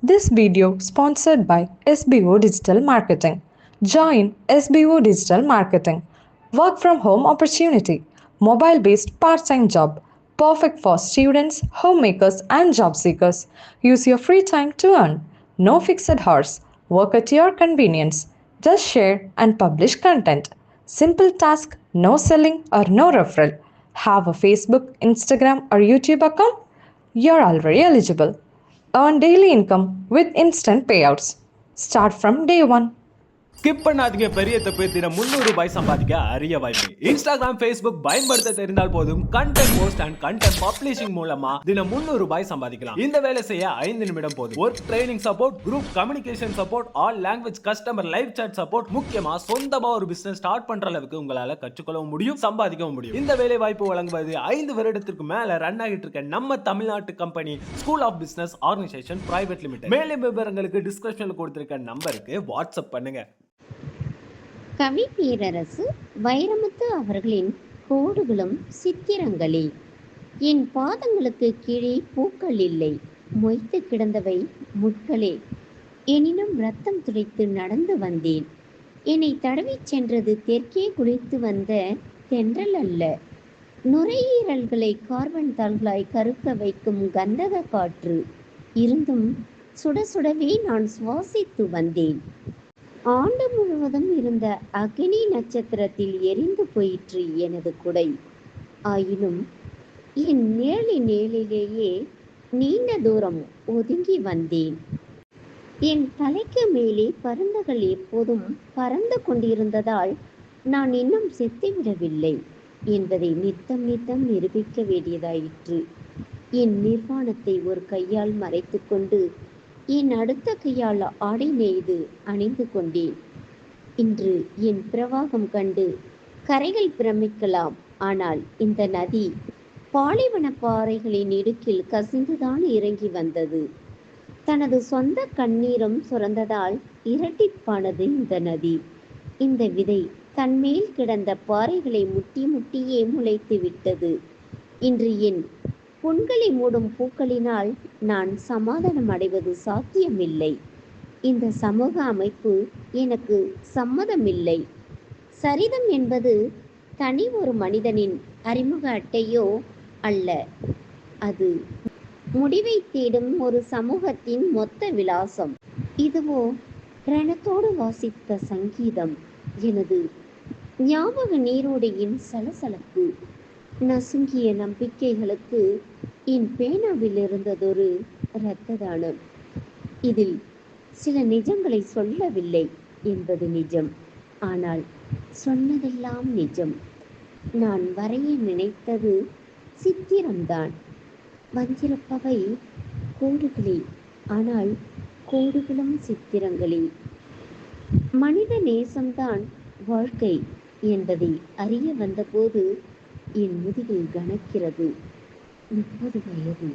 This video sponsored by SBO Digital Marketing. Join SBO Digital Marketing. Work from home opportunity. Mobile based part time job. Perfect for students, homemakers, and job seekers. Use your free time to earn. No fixed hours. Work at your convenience. Just share and publish content. Simple task, no selling or no referral. Have a Facebook, Instagram, or YouTube account? You're already eligible. Earn daily income with instant payouts. Start from day one. Skip பண்ணாதீங்க. பெரிய தப்பு. தினம் 300 ரூபாய் சம்பாதிக்க அரிய வாய்ப்பு. Instagram, Facebook பயன்படுத்த தெரிந்தால் போதும் content post and content publishing மூலமா தினம் 300 ரூபாய் சம்பாதிக்கலாம். இந்த வேலை செய்ய 5 நிமிடம் போதும். Work training support, group communication support, all language customer live chat support, முக்கியமா சொந்தமா ஒரு பிசினஸ் ஸ்டார்ட் பண்ற அளவுக்கு உங்களால கற்றுக்கொள்ளவும் முடியும், சம்பாதிக்கவும் முடியும். இந்த வேலை வாய்ப்பு வழங்குவது 5 வருடத்திற்கு மேல ரன் ஆகிட்டு இருக்க நம்ம தமிழ்நாட்டு company school of business organisation private limited. மேலும் விவரங்களுக்கு டிஸ்கிரிப்ஷன்ல கொடுத்திருக்க நம்பருக்கு வாட்ஸ்அப் பண்ணுங்க. கவி பேரரசு வைரமுத்து அவர்களின் கோடுகளும் சித்திரங்களே. என் பாதங்களுக்கு கீழே பூக்கள் இல்லை, மொய்த்து கிடந்தவை முட்களே. எனினும் ரத்தம் துடைத்து நடந்து வந்தேன். என்னை தடவிச் சென்றது தெற்கே குளித்து வந்த தென்றல் அல்ல, நுரையீரல்களை கார்பன் தாள்களாய் கருக்க வைக்கும் கந்தக காற்று. இருந்தும் சுட சுடவே நான் சுவாசித்து வந்தேன். ஆண்டு முழுவதும் இருந்த அக்னி நட்சத்திரத்தில் எரிந்து போயிற்று எனது குடை. ஆயினும் என் நேளிலேயே நீண்ட தூரம் ஒதுங்கி வந்தேன். என் தலைக்கு மேலே பருந்துகள் எப்போதும் பறந்து கொண்டிருந்ததால் நான் இன்னும் செத்துவிடவில்லை என்பதை நித்தம் நித்தம் நிரூபிக்க வேண்டியதாயிற்று. என் நிர்வாணத்தை ஒரு கையால் மறைத்து கொண்டு என் அடுத்த கையால் ஆடை நெய்து அணிந்து கொண்டேன். இன்று என் பிரவாகம் கண்டு கரைகள் பிரமிக்கலாம். ஆனால் இந்த நதி பாலைவன பாறைகளின் இடுக்கில் கசிந்துதான் இறங்கி வந்தது. தனது சொந்த கண்ணீரும் சுரந்ததால் இரட்டிப்பானது இந்த நதி. இந்த விதை தன்மேல் கிடந்த பாறைகளை முட்டி முட்டியே முளைத்து விட்டது. இன்று என் புண்களை மூடும் பூக்களினால் நான் சமாதானம் அடைவது சாத்தியமில்லை. இந்த சமூக அமைப்பு எனக்கு சம்மதமில்லை. சரிதம் என்பது தனி ஒரு மனிதனின் அறிமுக அட்டையோ அல்ல, அது முடிவை தேடும் ஒரு சமூகத்தின் மொத்த விலாசம். இதுவோ பிரணத்தோடு வாசித்த சங்கீதம், எனது ஞாபக நீரோடையின் சலசலப்பு. நசுங்கிய நம்பிக்கைகளுக்கு என் பேனாவில் இருந்ததொரு இரத்த தானம். இதில் சில நிஜங்களை சொல்லவில்லை என்பது நிஜம், ஆனால் சொன்னதெல்லாம் நிஜம். நான் வரைய நினைத்தது சித்திரம்தான். வந்திருப்பவை கோடுகளே, ஆனால் கோடுகளும் சித்திரங்களே. மனித நேசம்தான் வாழ்க்கை என்பதை அறிய வந்தபோது என் முதுகில் கனக்கிறது. 30 வயது.